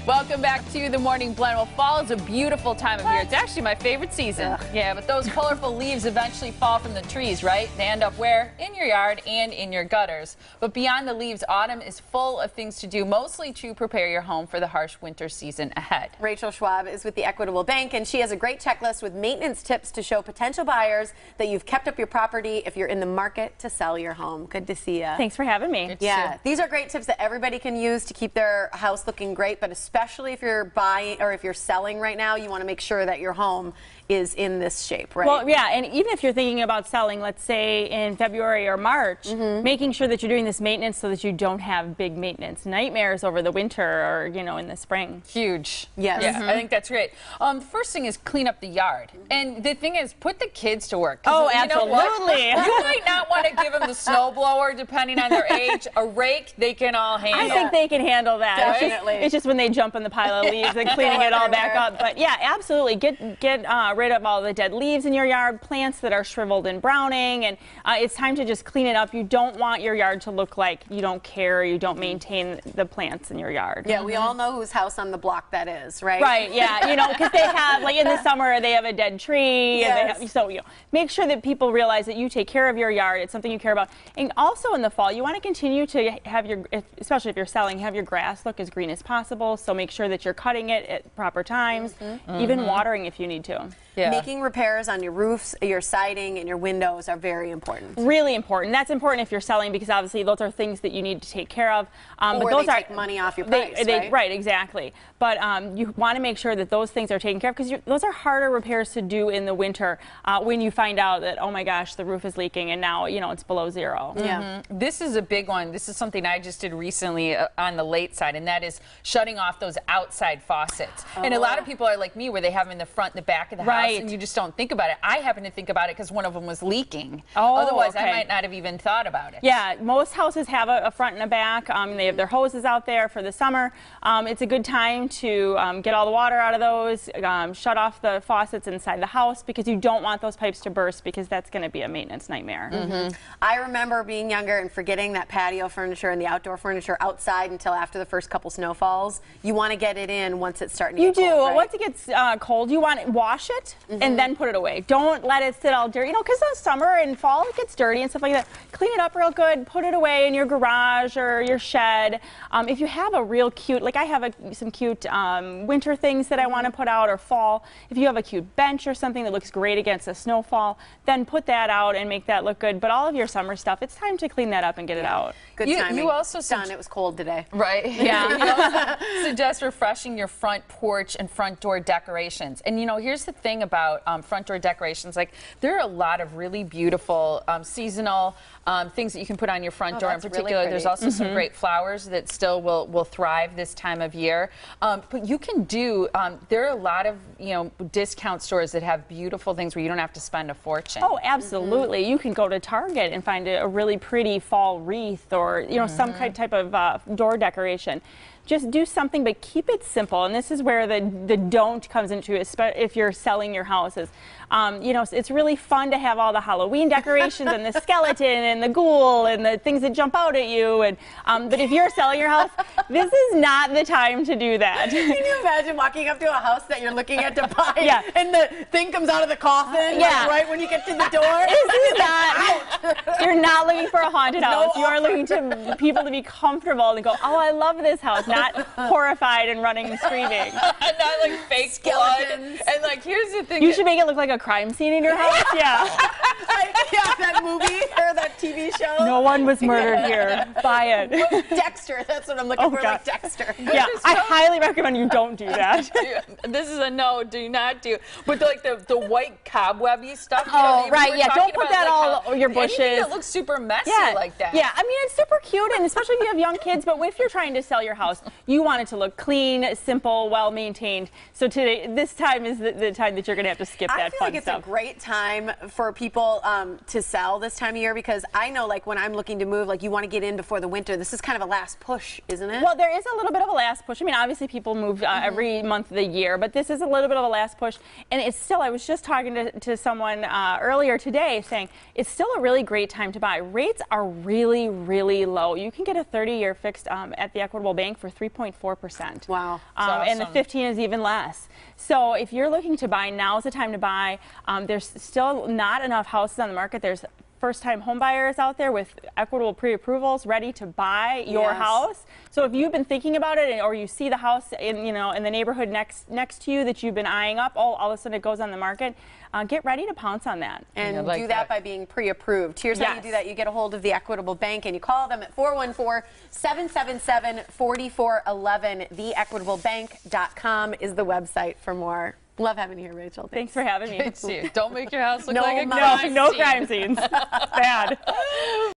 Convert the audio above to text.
Welcome back to the Morning Blend. Well, fall is a beautiful time of year. It's actually my favorite season. Yeah, but those colorful leaves eventually fall from the trees, right? They end up where? In your yard and in your gutters. But beyond the leaves, autumn is full of things to do, mostly to prepare your home for the harsh winter season ahead. Rachel Schwab is with the Equitable Bank, and she has a great checklist with maintenance tips to show potential buyers that you've kept up your property if you're in the market to sell your home. Good to see you. Thanks for having me. Yeah, these are great tips that everybody can use to keep their house looking great, but especially if you're buying or if you're selling right now, you want to make sure that your home is in this shape, right? Well, yeah, and even if you're thinking about selling, let's say in February or March, making sure that you're doing this maintenance so that you don't have big maintenance nightmares over the winter or, you know, in the spring. Huge. Yes. Yeah, I think that's great. The first thing is clean up the yard. And the thing is, put the kids to work. Oh, you know absolutely. you might not want to give them the snowblower, depending on their age. A rake, they can all handle. I think they can handle that. Definitely. It's just when they jump in the pile of leaves and cleaning it all back up. But yeah, absolutely. Get rid of all the dead leaves in your yard, plants that are shriveled and browning, and it's time to just clean it up. You don't want your yard to look like you don't care, you don't maintain the plants in your yard. Yeah, we all know whose house on the block that is, right? Right, yeah, you know, because they have, like in the summer, they have a dead tree, Yes. and they have, so you know, make sure that people realize that you take care of your yard. It's something you care about. And also in the fall, you want to continue to have your, especially if you're selling, have your grass look as green as possible. So make sure that you're cutting it at proper times, even watering if you need to. Yeah. Making repairs on your roofs, your siding, and your windows are very important. Really important. That's important if you're selling because obviously those are things that you need to take care of. Or but those they are take money off your price, right? Right, exactly. But you want to make sure that those things are taken care of because those are harder repairs to do in the winter when you find out that, oh my gosh, the roof is leaking and now, you know, it's below zero. Yeah. This is a big one. This is something I just did recently on the late side, and that is shutting off those outside faucets. And a lot of people are like me where they have them in the front and the back of the house, and you just don't think about it. I happen to think about it because one of them was leaking. Oh, otherwise, okay. I might not have even thought about it. Yeah, most houses have a front and a back. They have their hoses out there for the summer. It's a good time to get all the water out of those, shut off the faucets inside the house because you don't want those pipes to burst because that's going to be a maintenance nightmare. I remember being younger and forgetting that patio furniture and the outdoor furniture outside until after the first couple snowfalls. You want to get it in once it's starting to get cold, right? Once it gets cold, you want to wash it and then put it away. Don't let it sit all dirty. You know, because in summer and fall it gets dirty and stuff like that. Clean it up real good. Put it away in your garage or your shed. If you have a real cute, like I have some cute winter things that I want to put out or fall. If you have a cute bench or something that looks great against a snowfall, then put that out and make that look good. But all of your summer stuff, it's time to clean that up and get it out. Good timing. You also Done. It was cold today. Right. Yeah. You also suggest refreshing your front porch and front door decorations. And you know, here's the thing about front door decorations. Like, there are a lot of really beautiful seasonal things that you can put on your front door. In particular, really there's also some great flowers that still will thrive this time of year. But you can do. There are a lot of discount stores that have beautiful things where you don't have to spend a fortune. Oh, absolutely. You can go to Target and find a really pretty fall wreath or some kind type of door decoration. Just do something, but keep it simple. And this is where the don't comes into it, if you're selling your houses. It's really fun to have all the Halloween decorations and the skeleton and the ghoul and the things that jump out at you. And but if you're selling your house, this is not the time to do that. Can you imagine walking up to a house that you're looking at to buy Yeah. and the thing comes out of the coffin right when you get to the door? This is not, you're not looking for a haunted house. You are looking to people to be comfortable and go, oh, I love this house, not horrified and running and screaming. Not like fake Skeletons. blood. And like, here's the thing. You should make it look like a crime scene in your house. Yeah. Yeah, that movie or that TV show. No one was murdered here. Buy it. Dexter, that's what I'm looking for, God. like Dexter. Yeah, I highly recommend you don't do that. This is a no, do not do. But like the white cobwebby stuff. Oh, right, yeah. Don't put that all over your bushes. Anything that looks super messy like that. Yeah, I mean, it's super cute, and especially if you have young kids, but if you're trying to sell your house, you want it to look clean, simple, well-maintained. So this time is the time that you're going to have to skip that fun I feel like it's stuff. a great time for people to sell this time of year? Because I know, like, when I'm looking to move, like, you want to get in before the winter. This is kind of a last push, isn't it? Well, there is a little bit of a last push. I mean, obviously people move every month of the year, but this is a little bit of a last push. And it's still, I was just talking to someone earlier today saying it's still a really great time to buy. Rates are really, really low. You can get a 30-year fixed at the Equitable Bank for 3.4%. Wow. And the 15 is even less. So if you're looking to buy, now's the time to buy. There's still not enough houses on the market. There's first-time home buyers out there with Equitable pre-approvals ready to buy your house. So if you've been thinking about it, or you see the house in the neighborhood next to you that you've been eyeing up, all of a sudden it goes on the market, get ready to pounce on that. And do that by being pre-approved. Here's how you do that. You get a hold of the Equitable Bank and you call them at 414-777-4411. TheEquitableBank.com is the website for more. Love having you here, Rachel. Thanks for having me. Don't make your house look like a no crime scenes. Bad.